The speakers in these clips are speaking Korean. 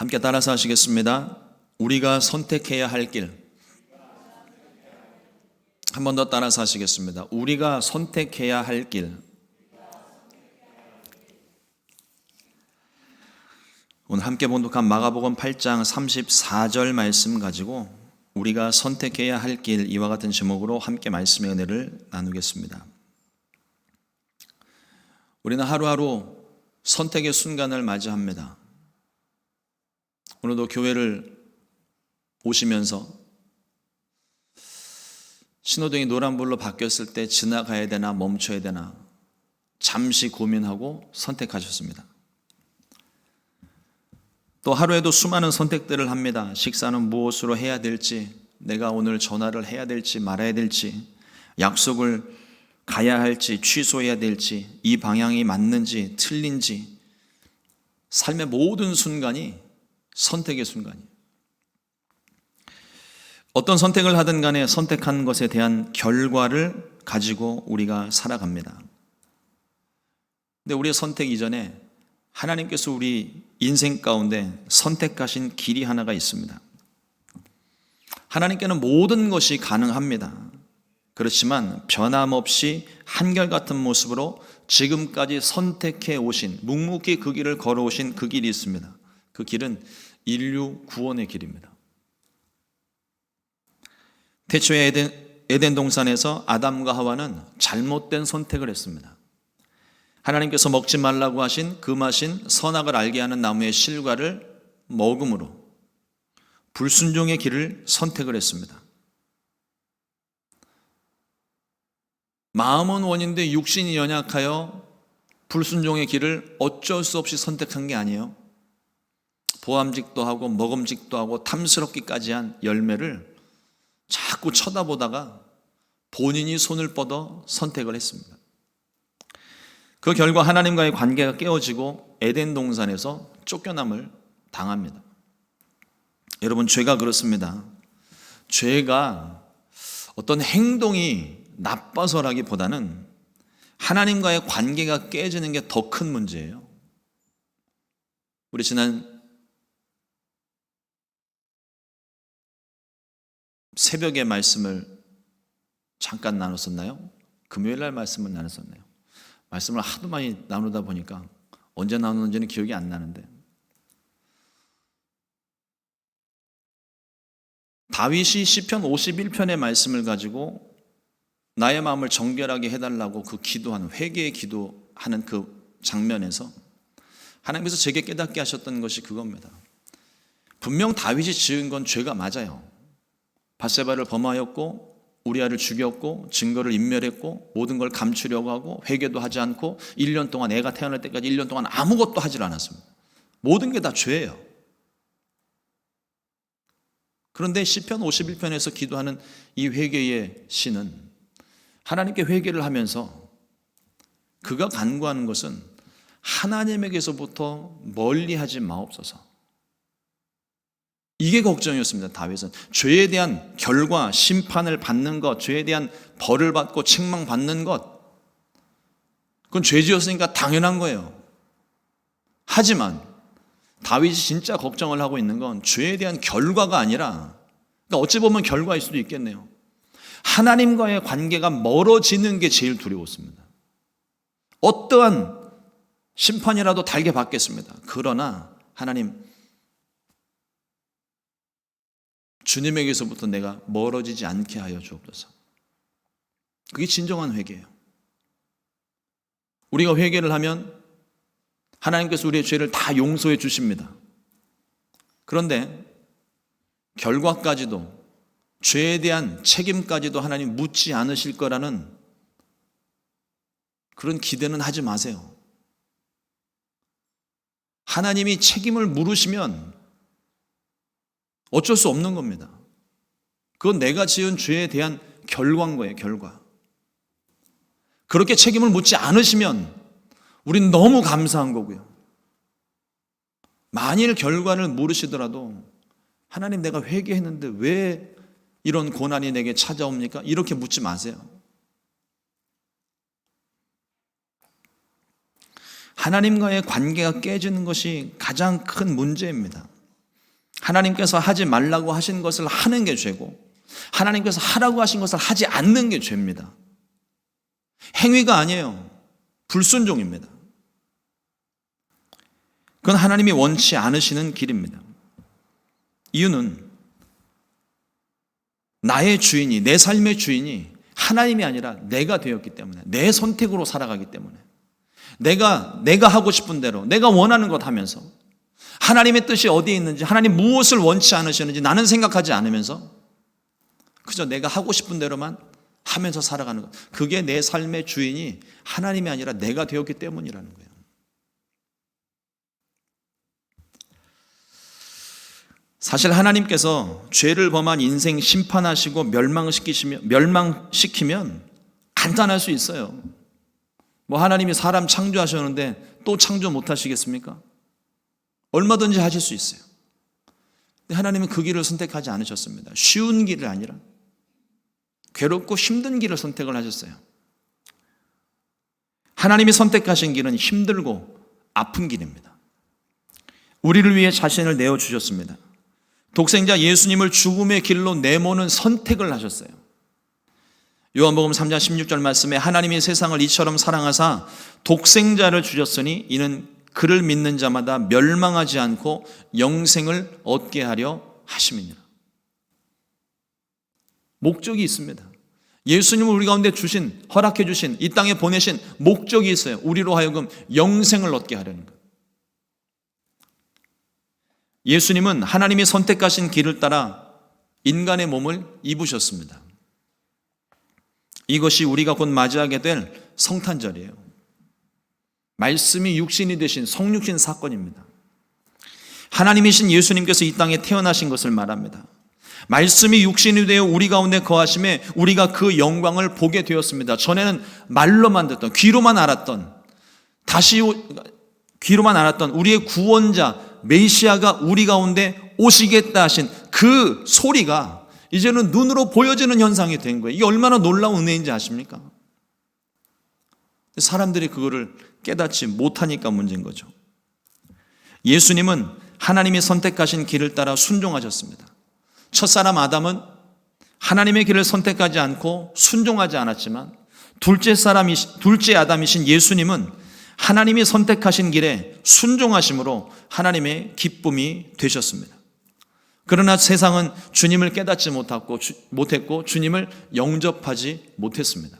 함께 따라서 하시겠습니다. 우리가 선택해야 할 길. 한 번 더 따라서 하시겠습니다. 우리가 선택해야 할 길. 오늘 함께 봉독한 마가복음 8장 34절 말씀 가지고 우리가 선택해야 할 길, 이와 같은 제목으로 함께 말씀의 은혜를 나누겠습니다. 우리는 하루하루 선택의 순간을 맞이합니다. 오늘도 교회를 오시면서 신호등이 노란불로 바뀌었을 때 지나가야 되나 멈춰야 되나 잠시 고민하고 선택하셨습니다. 또 하루에도 수많은 선택들을 합니다. 식사는 무엇으로 해야 될지, 내가 오늘 전화를 해야 될지 말아야 될지, 약속을 가야 할지 취소해야 될지, 이 방향이 맞는지 틀린지, 삶의 모든 순간이 선택의 순간이에요. 어떤 선택을 하든 간에 선택한 것에 대한 결과를 가지고 우리가 살아갑니다. 근데 우리의 선택 이전에 하나님께서 우리 인생 가운데 선택하신 길이 하나가 있습니다. 하나님께는 모든 것이 가능합니다. 그렇지만 변함없이 한결같은 모습으로 지금까지 선택해 오신, 묵묵히 그 길을 걸어오신 그 길이 있습니다. 그 길은 인류 구원의 길입니다. 태초에 에덴 동산에서 아담과 하와는 잘못된 선택을 했습니다. 하나님께서 먹지 말라고 하신 금하신 선악을 알게 하는 나무의 실과를 먹음으로 불순종의 길을 선택을 했습니다. 마음은 원인데 육신이 연약하여 불순종의 길을 어쩔 수 없이 선택한 게 아니에요. 보암직도 하고 먹음직도 하고 탐스럽기까지 한 열매를 자꾸 쳐다보다가 본인이 손을 뻗어 선택을 했습니다. 그 결과 하나님과의 관계가 깨어지고 에덴 동산에서 쫓겨남을 당합니다. 여러분, 죄가 그렇습니다. 죄가 어떤 행동이 나빠서라기보다는 하나님과의 관계가 깨지는 게 더 큰 문제예요. 우리 지난 새벽에 말씀을 잠깐 나눴었나요? 금요일 날 말씀을 나눴었나요? 말씀을 하도 많이 나누다 보니까 언제 나누는지는 기억이 안 나는데, 다윗이 시편 51편의 말씀을 가지고 나의 마음을 정결하게 해달라고 그 기도하는, 회개의 기도하는 그 장면에서 하나님께서 제게 깨닫게 하셨던 것이 그겁니다. 분명 다윗이 지은 건 죄가 맞아요. 밧세바를 범하였고 우리아를 죽였고 증거를 인멸했고 모든 걸 감추려고 하고 회개도 하지 않고 1년 동안, 애가 태어날 때까지 1년 동안 아무것도 하질 않았습니다. 모든 게 다 죄예요. 그런데 시편 51편에서 기도하는 이 회개의 시는 하나님께 회개를 하면서 그가 간구하는 것은 하나님에게서부터 멀리하지 마옵소서. 이게 걱정이었습니다. 다윗은 죄에 대한 결과, 심판을 받는 것, 죄에 대한 벌을 받고 책망받는 것, 그건 죄 지었으니까 당연한 거예요. 하지만 다윗이 진짜 걱정을 하고 있는 건 죄에 대한 결과가 아니라, 그러니까 어찌 보면 결과일 수도 있겠네요. 하나님과의 관계가 멀어지는 게 제일 두려웠습니다. 어떠한 심판이라도 달게 받겠습니다. 그러나 하나님, 주님에게서부터 내가 멀어지지 않게 하여 주옵소서. 그게 진정한 회개예요. 우리가 회개를 하면 하나님께서 우리의 죄를 다 용서해 주십니다. 그런데 결과까지도, 죄에 대한 책임까지도 하나님 묻지 않으실 거라는 그런 기대는 하지 마세요. 하나님이 책임을 물으시면 어쩔 수 없는 겁니다. 그건 내가 지은 죄에 대한 결과인 거예요, 결과. 그렇게 책임을 묻지 않으시면 우린 너무 감사한 거고요. 만일 결과를 물으시더라도 하나님, 내가 회개했는데 왜 이런 고난이 내게 찾아옵니까? 이렇게 묻지 마세요. 하나님과의 관계가 깨지는 것이 가장 큰 문제입니다. 하나님께서 하지 말라고 하신 것을 하는 게 죄고, 하나님께서 하라고 하신 것을 하지 않는 게 죄입니다. 행위가 아니에요. 불순종입니다. 그건 하나님이 원치 않으시는 길입니다. 이유는 나의 주인이, 내 삶의 주인이 하나님이 아니라 내가 되었기 때문에, 내 선택으로 살아가기 때문에, 내가 하고 싶은 대로, 내가 원하는 것 하면서, 하나님의 뜻이 어디에 있는지, 하나님 무엇을 원치 않으시는지 나는 생각하지 않으면서 그저 내가 하고 싶은 대로만 하면서 살아가는 것, 그게 내 삶의 주인이 하나님이 아니라 내가 되었기 때문이라는 거예요. 사실 하나님께서 죄를 범한 인생 심판하시고 멸망시키면 간단할 수 있어요. 하나님이 사람 창조하셨는데 또 창조 못 하시겠습니까? 얼마든지 하실 수 있어요. 근데 하나님은 그 길을 선택하지 않으셨습니다. 쉬운 길이 아니라 괴롭고 힘든 길을 선택을 하셨어요. 하나님이 선택하신 길은 힘들고 아픈 길입니다. 우리를 위해 자신을 내어주셨습니다. 독생자 예수님을 죽음의 길로 내모는 선택을 하셨어요. 요한복음 3장 16절 말씀에 하나님이 세상을 이처럼 사랑하사 독생자를 주셨으니 이는 그를 믿는 자마다 멸망하지 않고 영생을 얻게 하려 하심이니라. 목적이 있습니다. 예수님을 우리 가운데 주신, 허락해 주신, 이 땅에 보내신 목적이 있어요. 우리로 하여금 영생을 얻게 하려는 것. 예수님은 하나님이 선택하신 길을 따라 인간의 몸을 입으셨습니다. 이것이 우리가 곧 맞이하게 될 성탄절이에요. 말씀이 육신이 되신 성육신 사건입니다. 하나님이신 예수님께서 이 땅에 태어나신 것을 말합니다. 말씀이 육신이 되어 우리 가운데 거하심에 우리가 그 영광을 보게 되었습니다. 전에는 말로만 듣던, 귀로만 알았던 우리의 구원자 메시아가 우리 가운데 오시겠다 하신 그 소리가 이제는 눈으로 보여지는 현상이 된 거예요. 이게 얼마나 놀라운 은혜인지 아십니까? 사람들이 그거를 깨닫지 못하니까 문제인 거죠. 예수님은 하나님이 선택하신 길을 따라 순종하셨습니다. 첫사람 아담은 하나님의 길을 선택하지 않고 순종하지 않았지만 둘째 아담이신 예수님은 하나님이 선택하신 길에 순종하심으로 하나님의 기쁨이 되셨습니다. 그러나 세상은 주님을 깨닫지 못했고 주님을 영접하지 못했습니다.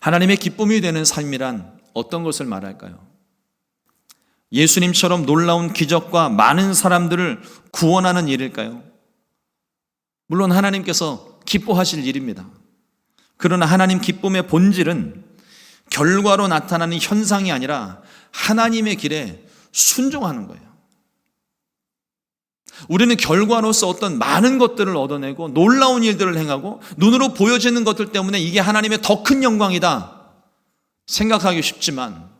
하나님의 기쁨이 되는 삶이란 어떤 것을 말할까요? 예수님처럼 놀라운 기적과 많은 사람들을 구원하는 일일까요? 물론 하나님께서 기뻐하실 일입니다. 그러나 하나님 기쁨의 본질은 결과로 나타나는 현상이 아니라 하나님의 길에 순종하는 거예요. 우리는 결과로서 어떤 많은 것들을 얻어내고 놀라운 일들을 행하고 눈으로 보여지는 것들 때문에 이게 하나님의 더 큰 영광이다 생각하기 쉽지만,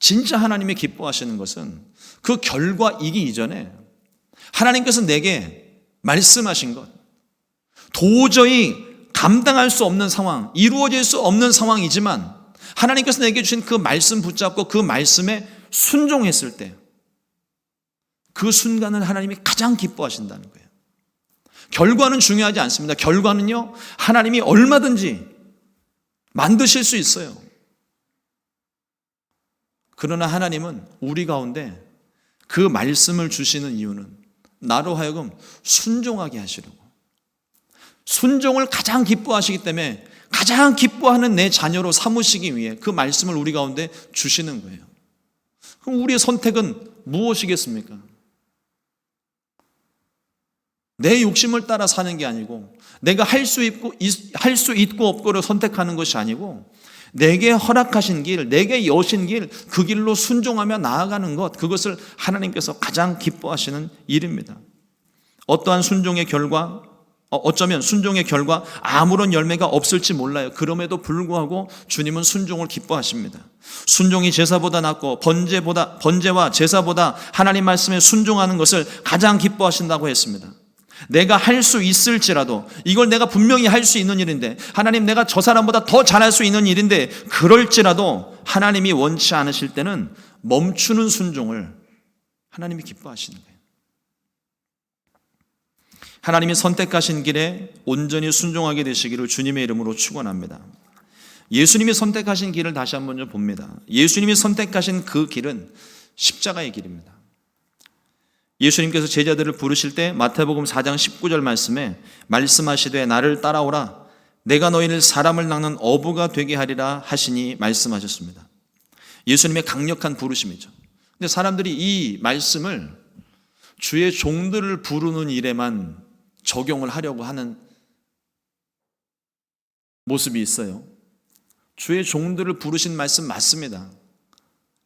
진짜 하나님이 기뻐하시는 것은 그 결과이기 이전에 하나님께서 내게 말씀하신 것, 도저히 감당할 수 없는 상황, 이루어질 수 없는 상황이지만 하나님께서 내게 주신 그 말씀 붙잡고 그 말씀에 순종했을 때 그 순간을 하나님이 가장 기뻐하신다는 거예요. 결과는 중요하지 않습니다. 결과는요, 하나님이 얼마든지 만드실 수 있어요. 그러나 하나님은 우리 가운데 그 말씀을 주시는 이유는 나로 하여금 순종하게 하시려고, 순종을 가장 기뻐하시기 때문에 가장 기뻐하는 내 자녀로 삼으시기 위해 그 말씀을 우리 가운데 주시는 거예요. 그럼 우리의 선택은 무엇이겠습니까? 내 욕심을 따라 사는 게 아니고, 내가 할 수 있고 없고를 선택하는 것이 아니고, 내게 허락하신 길, 내게 여신 길, 그 길로 순종하며 나아가는 것, 그것을 하나님께서 가장 기뻐하시는 일입니다. 어떠한 순종의 결과, 어쩌면 순종의 결과 아무런 열매가 없을지 몰라요. 그럼에도 불구하고 주님은 순종을 기뻐하십니다. 순종이 제사보다 낫고 번제와 제사보다 하나님 말씀에 순종하는 것을 가장 기뻐하신다고 했습니다. 내가 할 수 있을지라도, 이걸 내가 분명히 할 수 있는 일인데, 하나님 내가 저 사람보다 더 잘할 수 있는 일인데, 그럴지라도 하나님이 원치 않으실 때는 멈추는 순종을 하나님이 기뻐하시는 거예요. 하나님이 선택하신 길에 온전히 순종하게 되시기를 주님의 이름으로 축원합니다. 예수님이 선택하신 길을 다시 한번 좀 봅니다. 예수님이 선택하신 그 길은 십자가의 길입니다. 예수님께서 제자들을 부르실 때 마태복음 4장 19절 말씀에 말씀하시되 나를 따라오라 내가 너희를 사람을 낚는 어부가 되게 하리라 하시니 말씀하셨습니다. 예수님의 강력한 부르심이죠. 근데 사람들이 이 말씀을 주의 종들을 부르는 일에만 적용을 하려고 하는 모습이 있어요. 주의 종들을 부르신 말씀 맞습니다.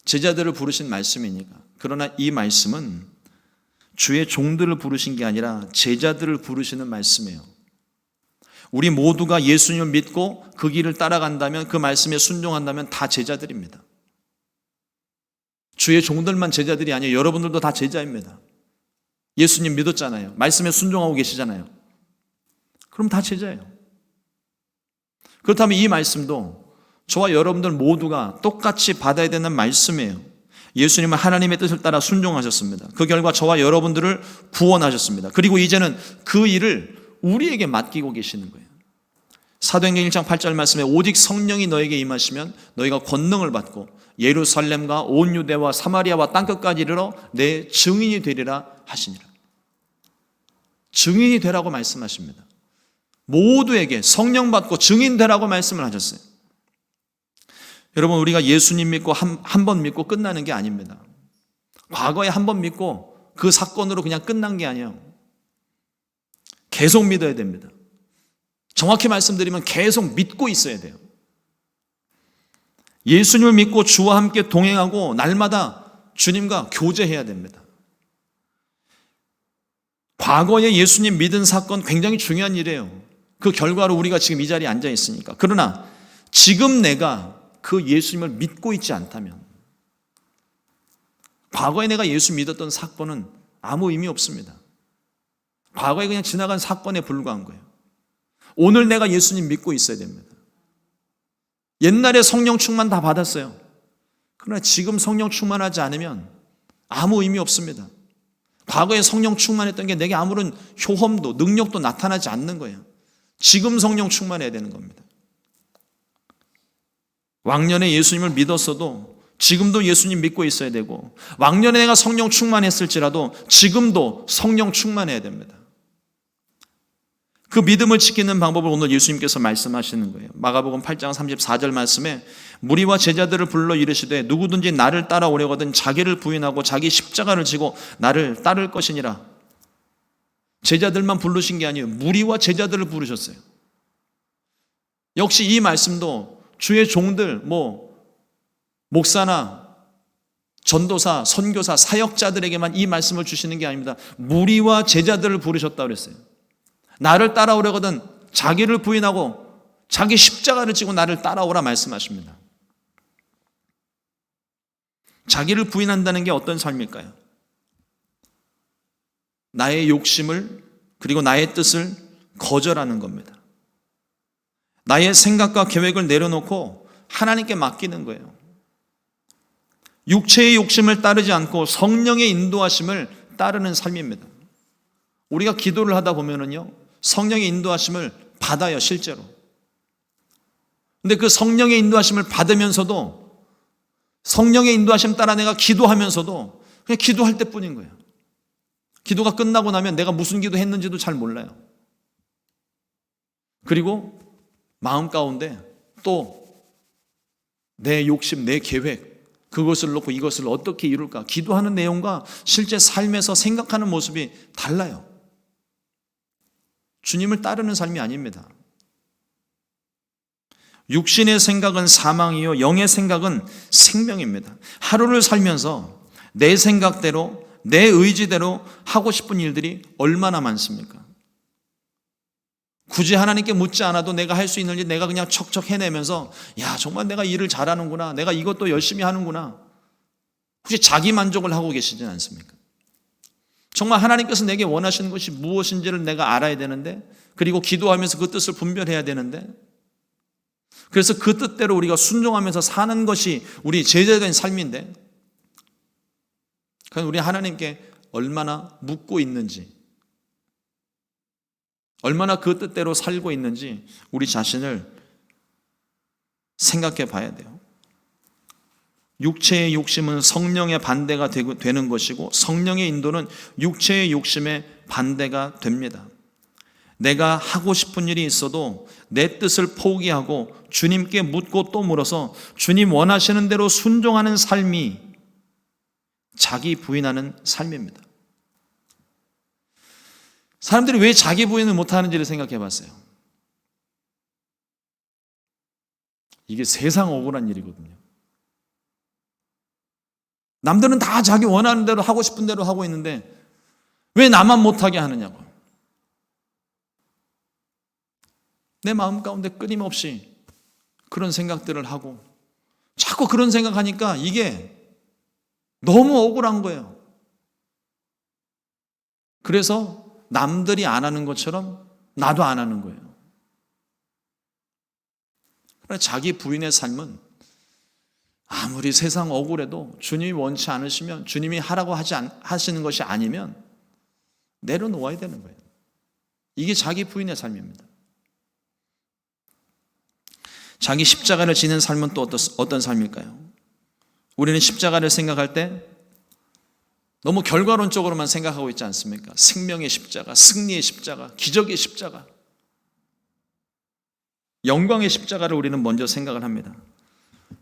제자들을 부르신 말씀이니까. 그러나 이 말씀은 주의 종들을 부르신 게 아니라 제자들을 부르시는 말씀이에요. 우리 모두가 예수님을 믿고 그 길을 따라간다면, 그 말씀에 순종한다면 다 제자들입니다. 주의 종들만 제자들이 아니에요. 여러분들도 다 제자입니다. 예수님 믿었잖아요. 말씀에 순종하고 계시잖아요. 그럼 다 제자예요. 그렇다면 이 말씀도 저와 여러분들 모두가 똑같이 받아야 되는 말씀이에요. 예수님은 하나님의 뜻을 따라 순종하셨습니다. 그 결과 저와 여러분들을 구원하셨습니다. 그리고 이제는 그 일을 우리에게 맡기고 계시는 거예요. 사도행전 1장 8절 말씀에 오직 성령이 너에게 임하시면 너희가 권능을 받고 예루살렘과 온 유대와 사마리아와 땅끝까지 이르러 내 증인이 되리라 하시니라. 증인이 되라고 말씀하십니다. 모두에게 성령 받고 증인 되라고 말씀을 하셨어요. 여러분, 우리가 예수님 믿고 한 번 믿고 끝나는 게 아닙니다. 과거에 한 번 믿고 그 사건으로 그냥 끝난 게 아니에요. 계속 믿어야 됩니다. 정확히 말씀드리면 계속 믿고 있어야 돼요. 예수님을 믿고 주와 함께 동행하고 날마다 주님과 교제해야 됩니다. 과거에 예수님 믿은 사건 굉장히 중요한 일이에요. 그 결과로 우리가 지금 이 자리에 앉아 있으니까. 그러나 지금 내가 그 예수님을 믿고 있지 않다면, 과거에 내가 예수 믿었던 사건은 아무 의미 없습니다. 과거에 그냥 지나간 사건에 불과한 거예요. 오늘 내가 예수님 믿고 있어야 됩니다. 옛날에 성령 충만 다 받았어요. 그러나 지금 성령 충만하지 않으면 아무 의미 없습니다. 과거에 성령 충만했던 게 내게 아무런 효험도 능력도 나타나지 않는 거예요. 지금 성령 충만해야 되는 겁니다. 왕년에 예수님을 믿었어도 지금도 예수님 믿고 있어야 되고, 왕년에 내가 성령 충만했을지라도 지금도 성령 충만해야 됩니다. 그 믿음을 지키는 방법을 오늘 예수님께서 말씀하시는 거예요. 마가복음 8장 34절 말씀에 무리와 제자들을 불러 이르시되 누구든지 나를 따라오려거든 자기를 부인하고 자기 십자가를 지고 나를 따를 것이니라. 제자들만 부르신 게 아니에요. 무리와 제자들을 부르셨어요. 역시 이 말씀도 주의 종들, 목사나 전도사, 선교사, 사역자들에게만 이 말씀을 주시는 게 아닙니다. 무리와 제자들을 부르셨다고 그랬어요. 나를 따라오려거든 자기를 부인하고 자기 십자가를 지고 나를 따라오라 말씀하십니다. 자기를 부인한다는 게 어떤 삶일까요? 나의 욕심을, 그리고 나의 뜻을 거절하는 겁니다. 나의 생각과 계획을 내려놓고 하나님께 맡기는 거예요. 육체의 욕심을 따르지 않고 성령의 인도하심을 따르는 삶입니다. 우리가 기도를 하다 보면은요, 성령의 인도하심을 받아요, 실제로. 근데 그 성령의 인도하심을 받으면서도, 성령의 인도하심 따라 내가 기도하면서도 그냥 기도할 때뿐인 거예요. 기도가 끝나고 나면 내가 무슨 기도 했는지도 잘 몰라요. 그리고 마음 가운데 또 내 욕심, 내 계획, 그것을 놓고 이것을 어떻게 이룰까? 기도하는 내용과 실제 삶에서 생각하는 모습이 달라요. 주님을 따르는 삶이 아닙니다. 육신의 생각은 사망이요 영의 생각은 생명입니다. 하루를 살면서 내 생각대로, 내 의지대로 하고 싶은 일들이 얼마나 많습니까? 굳이 하나님께 묻지 않아도 내가 할 수 있는 일 내가 그냥 척척 해내면서, 야, 정말 내가 일을 잘하는구나, 내가 이것도 열심히 하는구나. 혹시 자기 만족을 하고 계시진 않습니까? 정말 하나님께서 내게 원하시는 것이 무엇인지를 내가 알아야 되는데, 그리고 기도하면서 그 뜻을 분별해야 되는데, 그래서 그 뜻대로 우리가 순종하면서 사는 것이 우리 제자된 삶인데, 그럼 우리 하나님께 얼마나 묻고 있는지, 얼마나 그 뜻대로 살고 있는지 우리 자신을 생각해 봐야 돼요. 육체의 욕심은 성령의 반대가 되는 것이고 성령의 인도는 육체의 욕심의 반대가 됩니다. 내가 하고 싶은 일이 있어도 내 뜻을 포기하고 주님께 묻고 또 물어서 주님 원하시는 대로 순종하는 삶이 자기 부인하는 삶입니다. 사람들이 왜 자기 부인을 못하는지를 생각해 봤어요. 이게 세상 억울한 일이거든요. 남들은 다 자기 원하는 대로 하고 싶은 대로 하고 있는데 왜 나만 못하게 하느냐고. 내 마음 가운데 끊임없이 그런 생각들을 하고 자꾸 그런 생각하니까 이게 너무 억울한 거예요. 그래서 남들이 안 하는 것처럼 나도 안 하는 거예요. 그러나 자기 부인의 삶은 아무리 세상 억울해도 주님이 원치 않으시면 주님이 하라고 하시는 것이 아니면 내려놓아야 되는 거예요. 이게 자기 부인의 삶입니다. 자기 십자가를 지는 삶은 또 어떤 삶일까요? 우리는 십자가를 생각할 때 너무 결과론적으로만 생각하고 있지 않습니까? 생명의 십자가, 승리의 십자가, 기적의 십자가, 영광의 십자가를 우리는 먼저 생각을 합니다.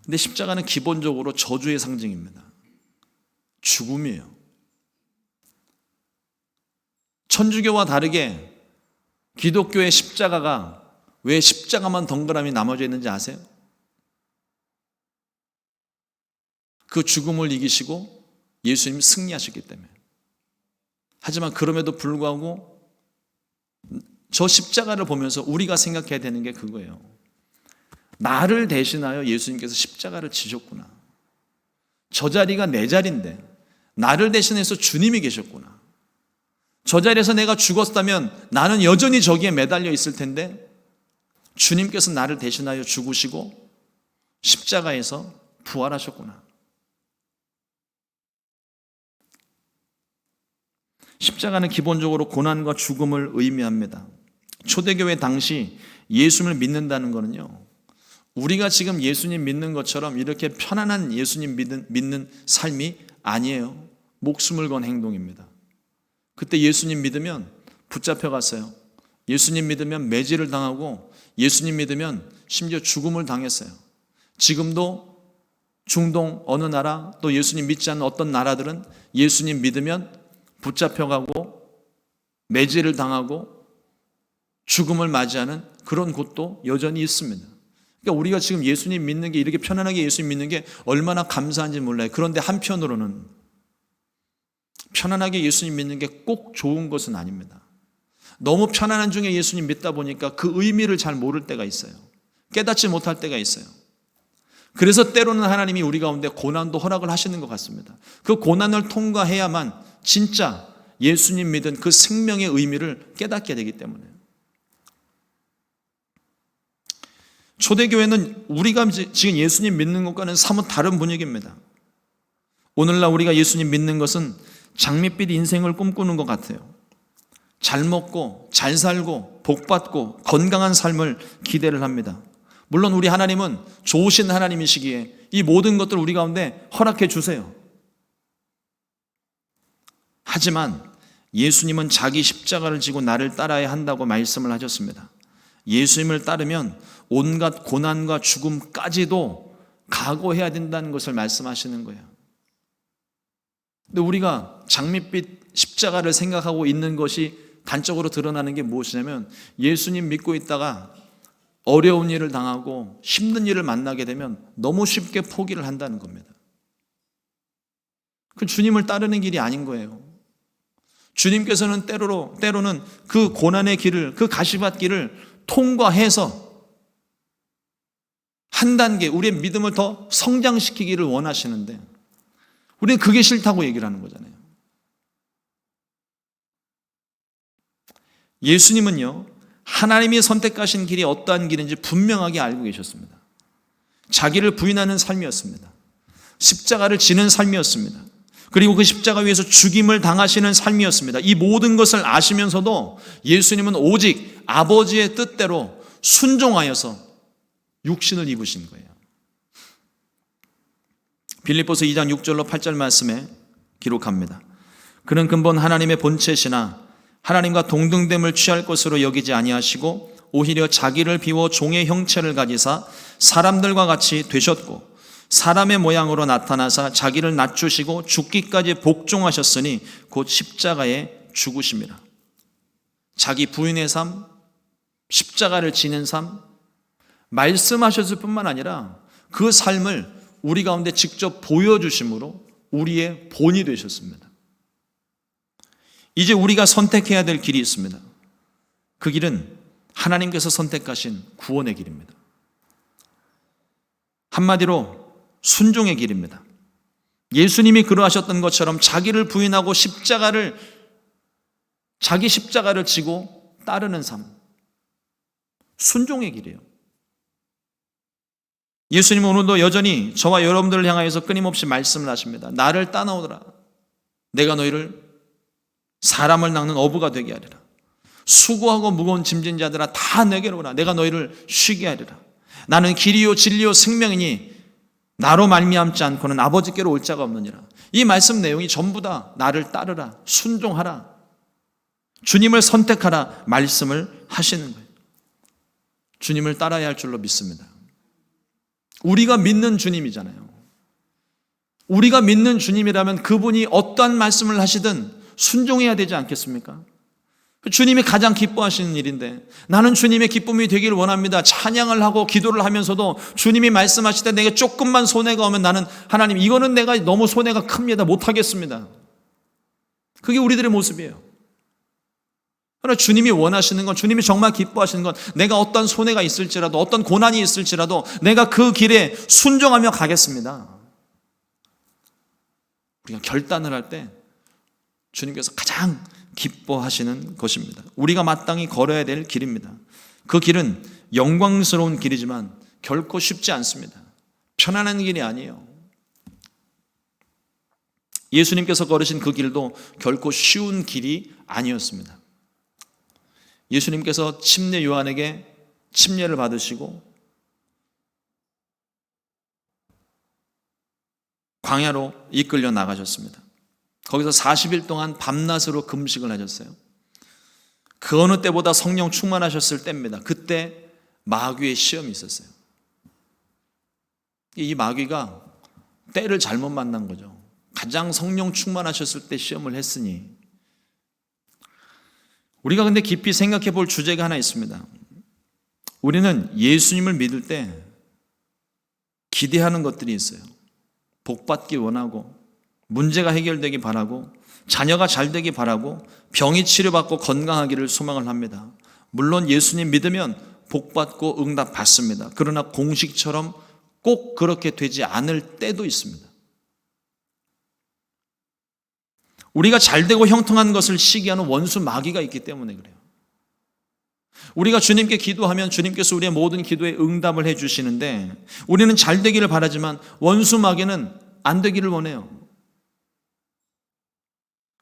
근데 십자가는 기본적으로 저주의 상징입니다. 죽음이에요. 천주교와 다르게 기독교의 십자가가 왜 십자가만 덩그러니 나눠져 있는지 아세요? 그 죽음을 이기시고 예수님이 승리하셨기 때문에. 하지만 그럼에도 불구하고 저 십자가를 보면서 우리가 생각해야 되는 게 그거예요. 나를 대신하여 예수님께서 십자가를 지셨구나. 저 자리가 내 자리인데 나를 대신해서 주님이 계셨구나. 저 자리에서 내가 죽었다면 나는 여전히 저기에 매달려 있을 텐데 주님께서 나를 대신하여 죽으시고 십자가에서 부활하셨구나. 십자가는 기본적으로 고난과 죽음을 의미합니다. 초대교회 당시 예수님을 믿는다는 것은요, 우리가 지금 예수님 믿는 것처럼 이렇게 편안한 예수님 믿는 삶이 아니에요. 목숨을 건 행동입니다. 그때 예수님 믿으면 붙잡혀 갔어요. 예수님 믿으면 매질을 당하고 예수님 믿으면 심지어 죽음을 당했어요. 지금도 중동 어느 나라 또 예수님 믿지 않는 어떤 나라들은 예수님 믿으면 붙잡혀가고 매질을 당하고 죽음을 맞이하는 그런 곳도 여전히 있습니다. 그러니까 우리가 지금 예수님 믿는 게 이렇게 편안하게 예수님 믿는 게 얼마나 감사한지 몰라요. 그런데 한편으로는 편안하게 예수님 믿는 게 꼭 좋은 것은 아닙니다. 너무 편안한 중에 예수님 믿다 보니까 그 의미를 잘 모를 때가 있어요. 깨닫지 못할 때가 있어요. 그래서 때로는 하나님이 우리 가운데 고난도 허락을 하시는 것 같습니다. 그 고난을 통과해야만 진짜 예수님 믿은 그 생명의 의미를 깨닫게 되기 때문에. 초대교회는 우리가 지금 예수님 믿는 것과는 사뭇 다른 분위기입니다. 오늘날 우리가 예수님 믿는 것은 장밋빛 인생을 꿈꾸는 것 같아요. 잘 먹고 잘 살고 복받고 건강한 삶을 기대를 합니다. 물론 우리 하나님은 좋으신 하나님이시기에 이 모든 것들을 우리 가운데 허락해 주세요. 하지만 예수님은 자기 십자가를 지고 나를 따라야 한다고 말씀을 하셨습니다. 예수님을 따르면 온갖 고난과 죽음까지도 각오해야 된다는 것을 말씀하시는 거예요. 근데 우리가 장밋빛 십자가를 생각하고 있는 것이 단적으로 드러나는 게 무엇이냐면 예수님 믿고 있다가 어려운 일을 당하고 힘든 일을 만나게 되면 너무 쉽게 포기를 한다는 겁니다. 그 주님을 따르는 길이 아닌 거예요. 주님께서는 때로는 그 고난의 길을, 그 가시밭길을 통과해서 한 단계 우리의 믿음을 더 성장시키기를 원하시는데 우리는 그게 싫다고 얘기를 하는 거잖아요. 예수님은요, 하나님이 선택하신 길이 어떠한 길인지 분명하게 알고 계셨습니다. 자기를 부인하는 삶이었습니다. 십자가를 지는 삶이었습니다. 그리고 그 십자가 위에서 죽임을 당하시는 삶이었습니다. 이 모든 것을 아시면서도 예수님은 오직 아버지의 뜻대로 순종하여서 육신을 입으신 거예요. 빌립보서 2장 6절로 8절 말씀에 기록합니다. 그는 근본 하나님의 본체시나 하나님과 동등됨을 취할 것으로 여기지 아니하시고 오히려 자기를 비워 종의 형체를 가지사 사람들과 같이 되셨고 사람의 모양으로 나타나사 자기를 낮추시고 죽기까지 복종하셨으니 곧 십자가에 죽으심이라. 자기 부인의 삶, 십자가를 지는 삶, 말씀하셨을 뿐만 아니라 그 삶을 우리 가운데 직접 보여주심으로 우리의 본이 되셨습니다. 이제 우리가 선택해야 될 길이 있습니다. 그 길은 하나님께서 선택하신 구원의 길입니다. 한마디로 순종의 길입니다. 예수님이 그러하셨던 것처럼 자기를 부인하고 자기 십자가를 지고 따르는 삶, 순종의 길이에요. 예수님은 오늘도 여전히 저와 여러분들을 향하여서 끊임없이 말씀을 하십니다. 나를 따라오더라. 내가 너희를 사람을 낚는 어부가 되게 하리라. 수고하고 무거운 짐진 자들아 다 내게로 오라. 내가 너희를 쉬게 하리라. 나는 길이요 진리요 생명이니 나로 말미암지 않고는 아버지께로 올 자가 없느니라. 이 말씀 내용이 전부 다 나를 따르라, 순종하라, 주님을 선택하라 말씀을 하시는 거예요. 주님을 따라야 할 줄로 믿습니다. 우리가 믿는 주님이잖아요. 우리가 믿는 주님이라면 그분이 어떠한 말씀을 하시든 순종해야 되지 않겠습니까? 주님이 가장 기뻐하시는 일인데 나는 주님의 기쁨이 되길 원합니다. 찬양을 하고 기도를 하면서도 주님이 말씀하실 때 내게 조금만 손해가 오면 나는 하나님 이거는 내가 너무 손해가 큽니다. 못하겠습니다. 그게 우리들의 모습이에요. 그러나 주님이 원하시는 건, 주님이 정말 기뻐하시는 건 내가 어떤 손해가 있을지라도 어떤 고난이 있을지라도 내가 그 길에 순종하며 가겠습니다. 우리가 결단을 할 때 주님께서 가장 기뻐하시는 것입니다. 우리가 마땅히 걸어야 될 길입니다. 그 길은 영광스러운 길이지만 결코 쉽지 않습니다. 편안한 길이 아니에요. 예수님께서 걸으신 그 길도 결코 쉬운 길이 아니었습니다. 예수님께서 침례 요한에게 침례를 받으시고 광야로 이끌려 나가셨습니다. 거기서 40일 동안 밤낮으로 금식을 하셨어요. 그 어느 때보다 성령 충만하셨을 때입니다. 그때 마귀의 시험이 있었어요. 이 마귀가 때를 잘못 만난 거죠. 가장 성령 충만하셨을 때 시험을 했으니. 우리가 근데 깊이 생각해 볼 주제가 하나 있습니다. 우리는 예수님을 믿을 때 기대하는 것들이 있어요. 복받기 원하고, 문제가 해결되기 바라고, 자녀가 잘 되기 바라고, 병이 치료받고 건강하기를 소망을 합니다. 물론 예수님 믿으면 복받고 응답 받습니다. 그러나 공식처럼 꼭 그렇게 되지 않을 때도 있습니다. 우리가 잘되고 형통한 것을 시기하는 원수 마귀가 있기 때문에 그래요. 우리가 주님께 기도하면 주님께서 우리의 모든 기도에 응답을 해주시는데 우리는 잘 되기를 바라지만 원수 마귀는 안 되기를 원해요.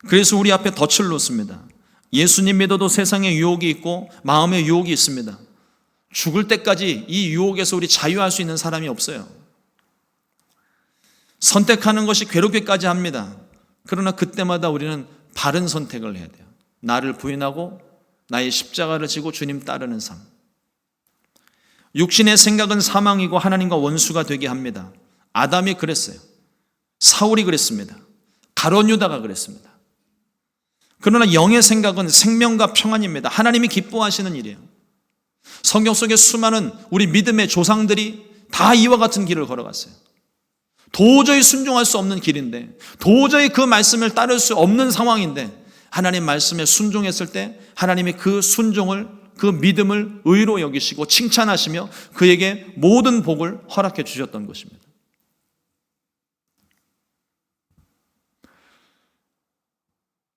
그래서 우리 앞에 덫을 놓습니다. 예수님 믿어도 세상에 유혹이 있고 마음에 유혹이 있습니다. 죽을 때까지 이 유혹에서 우리 자유할 수 있는 사람이 없어요. 선택하는 것이 괴롭기까지 합니다. 그러나 그때마다 우리는 바른 선택을 해야 돼요. 나를 부인하고 나의 십자가를 지고 주님 따르는 삶. 육신의 생각은 사망이고 하나님과 원수가 되게 합니다. 아담이 그랬어요. 사울이 그랬습니다. 가룟 유다가 그랬습니다. 그러나 영의 생각은 생명과 평안입니다. 하나님이 기뻐하시는 일이에요. 성경 속에 수많은 우리 믿음의 조상들이 다 이와 같은 길을 걸어갔어요. 도저히 순종할 수 없는 길인데, 도저히 그 말씀을 따를 수 없는 상황인데 하나님 말씀에 순종했을 때 하나님이 그 순종을, 그 믿음을 의로 여기시고 칭찬하시며 그에게 모든 복을 허락해 주셨던 것입니다.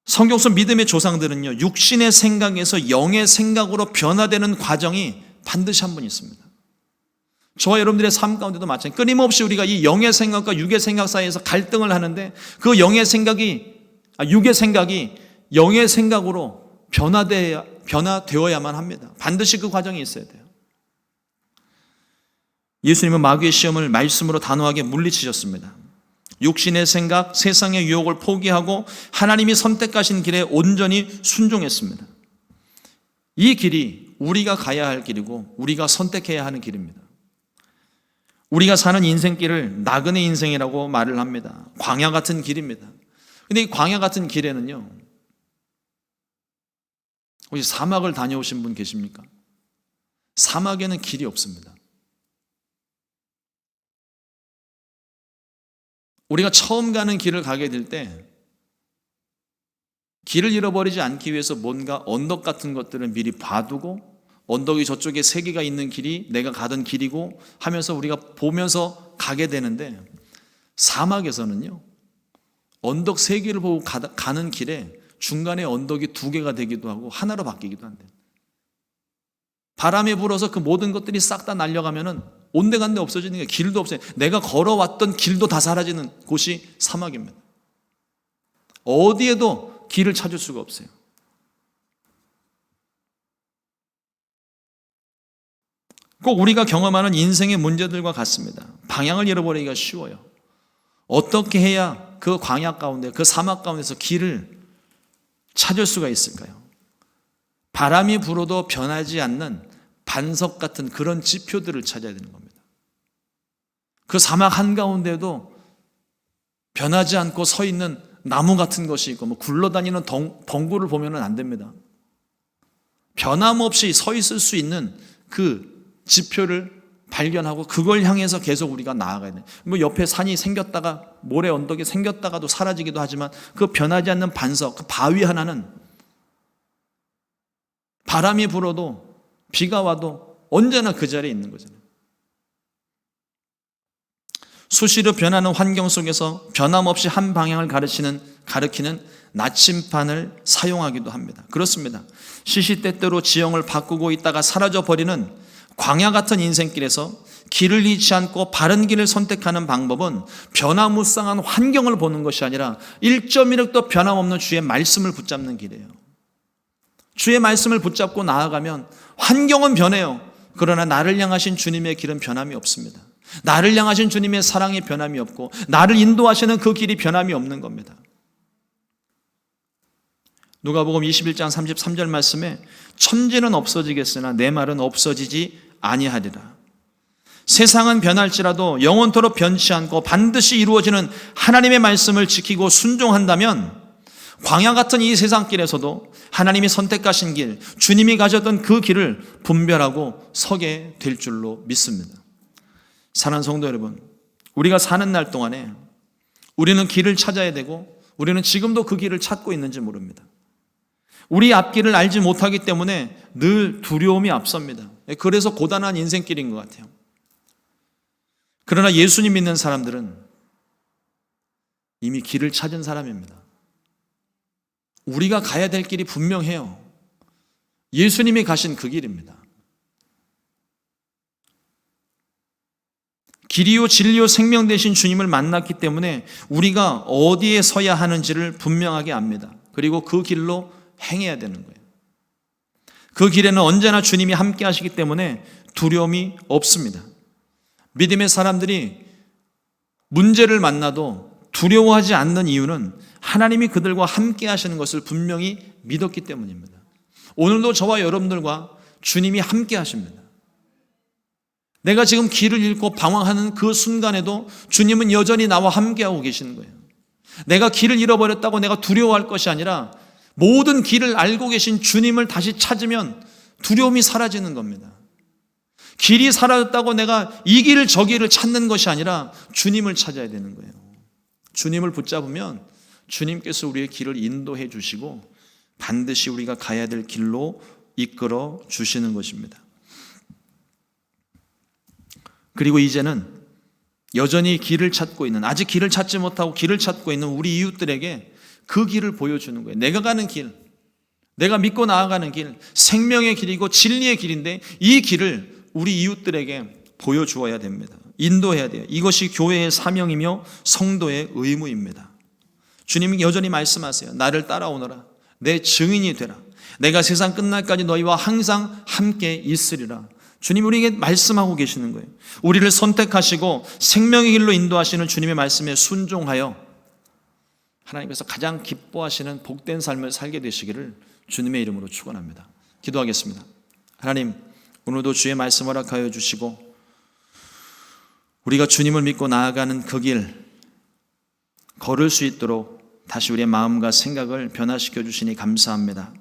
성경 속 믿음의 조상들은요, 육신의 생각에서 영의 생각으로 변화되는 과정이 반드시 한 번 있습니다. 저와 여러분들의 삶 가운데도 마찬가지. 끊임없이 우리가 이 영의 생각과 육의 생각 사이에서 갈등을 하는데 그 육의 생각이 영의 생각으로 변화되어야만 합니다. 반드시 그 과정이 있어야 돼요. 예수님은 마귀의 시험을 말씀으로 단호하게 물리치셨습니다. 육신의 생각, 세상의 유혹을 포기하고 하나님이 선택하신 길에 온전히 순종했습니다. 이 길이 우리가 가야 할 길이고 우리가 선택해야 하는 길입니다. 우리가 사는 인생길을 나그네 인생이라고 말을 합니다. 광야 같은 길입니다. 근데 이 광야 같은 길에는요, 혹시 사막을 다녀오신 분 계십니까? 사막에는 길이 없습니다. 우리가 처음 가는 길을 가게 될 때 길을 잃어버리지 않기 위해서 뭔가 언덕 같은 것들을 미리 봐두고 언덕이 저쪽에 세 개가 있는 길이 내가 가던 길이고 하면서 우리가 보면서 가게 되는데 사막에서는요, 언덕 세 개를 보고 가는 길에 중간에 언덕이 두 개가 되기도 하고 하나로 바뀌기도 한대요. 바람이 불어서 그 모든 것들이 싹 다 날려가면은 온데간데 없어지는 게 길도 없어요. 내가 걸어왔던 길도 다 사라지는 곳이 사막입니다. 어디에도 길을 찾을 수가 없어요. 꼭 우리가 경험하는 인생의 문제들과 같습니다. 방향을 잃어버리기가 쉬워요. 어떻게 해야 그 광야 가운데, 그 사막 가운데서 길을 찾을 수가 있을까요? 바람이 불어도 변하지 않는 반석 같은 그런 지표들을 찾아야 되는 겁니다. 그 사막 한가운데도 변하지 않고 서 있는 나무 같은 것이 있고 굴러다니는 덩굴을 보면 안 됩니다. 변함없이 서 있을 수 있는 그 지표를 발견하고 그걸 향해서 계속 우리가 나아가야 돼요. 옆에 산이 생겼다가 모래 언덕이 생겼다가도 사라지기도 하지만 그 변하지 않는 반석, 그 바위 하나는 바람이 불어도 비가 와도 언제나 그 자리에 있는 거잖아요. 수시로 변하는 환경 속에서 변함없이 한 방향을 가리키는 나침판을 사용하기도 합니다. 그렇습니다. 시시때때로 지형을 바꾸고 있다가 사라져버리는 광야 같은 인생길에서 길을 잃지 않고 바른 길을 선택하는 방법은 변화무쌍한 환경을 보는 것이 아니라 1.1획도 변함없는 주의 말씀을 붙잡는 길이에요. 주의 말씀을 붙잡고 나아가면 환경은 변해요. 그러나 나를 향하신 주님의 길은 변함이 없습니다. 나를 향하신 주님의 사랑이 변함이 없고 나를 인도하시는 그 길이 변함이 없는 겁니다. 누가복음 21장 33절 말씀에 천지는 없어지겠으나 내 말은 없어지지 아니하리라. 세상은 변할지라도 영원토록 변치 않고 반드시 이루어지는 하나님의 말씀을 지키고 순종한다면 광야 같은 이 세상길에서도 하나님이 선택하신 길, 주님이 가셨던 그 길을 분별하고 서게 될 줄로 믿습니다. 사랑하는 성도 여러분, 우리가 사는 날 동안에 우리는 길을 찾아야 되고 우리는 지금도 그 길을 찾고 있는지 모릅니다. 우리 앞길을 알지 못하기 때문에 늘 두려움이 앞섭니다. 그래서 고단한 인생길인 것 같아요. 그러나 예수님 믿는 사람들은 이미 길을 찾은 사람입니다. 우리가 가야 될 길이 분명해요. 예수님이 가신 그 길입니다. 길이요 진리요 생명 되신 주님을 만났기 때문에 우리가 어디에 서야 하는지를 분명하게 압니다. 그리고 그 길로 행해야 되는 거예요. 그 길에는 언제나 주님이 함께 하시기 때문에 두려움이 없습니다. 믿음의 사람들이 문제를 만나도 두려워하지 않는 이유는 하나님이 그들과 함께 하시는 것을 분명히 믿었기 때문입니다. 오늘도 저와 여러분들과 주님이 함께 하십니다. 내가 지금 길을 잃고 방황하는 그 순간에도 주님은 여전히 나와 함께하고 계시는 거예요. 내가 길을 잃어버렸다고 내가 두려워할 것이 아니라 모든 길을 알고 계신 주님을 다시 찾으면 두려움이 사라지는 겁니다. 길이 사라졌다고 내가 이 길 저 길을 찾는 것이 아니라 주님을 찾아야 되는 거예요. 주님을 붙잡으면 주님께서 우리의 길을 인도해 주시고 반드시 우리가 가야 될 길로 이끌어 주시는 것입니다. 그리고 이제는 여전히 길을 찾고 있는, 아직 길을 찾지 못하고 길을 찾고 있는 우리 이웃들에게 그 길을 보여주는 거예요. 내가 가는 길, 내가 믿고 나아가는 길, 생명의 길이고 진리의 길인데 이 길을 우리 이웃들에게 보여주어야 됩니다. 인도해야 돼요. 이것이 교회의 사명이며 성도의 의무입니다. 주님이 여전히 말씀하세요. 나를 따라오너라. 내 증인이 되라. 내가 세상 끝날까지 너희와 항상 함께 있으리라. 주님 우리에게 말씀하고 계시는 거예요. 우리를 선택하시고 생명의 길로 인도하시는 주님의 말씀에 순종하여 하나님께서 가장 기뻐하시는 복된 삶을 살게 되시기를 주님의 이름으로 축원합니다. 기도하겠습니다. 하나님, 오늘도 주의 말씀 허락하여 주시고 우리가 주님을 믿고 나아가는 그 길 걸을 수 있도록 다시 우리의 마음과 생각을 변화시켜 주시니 감사합니다.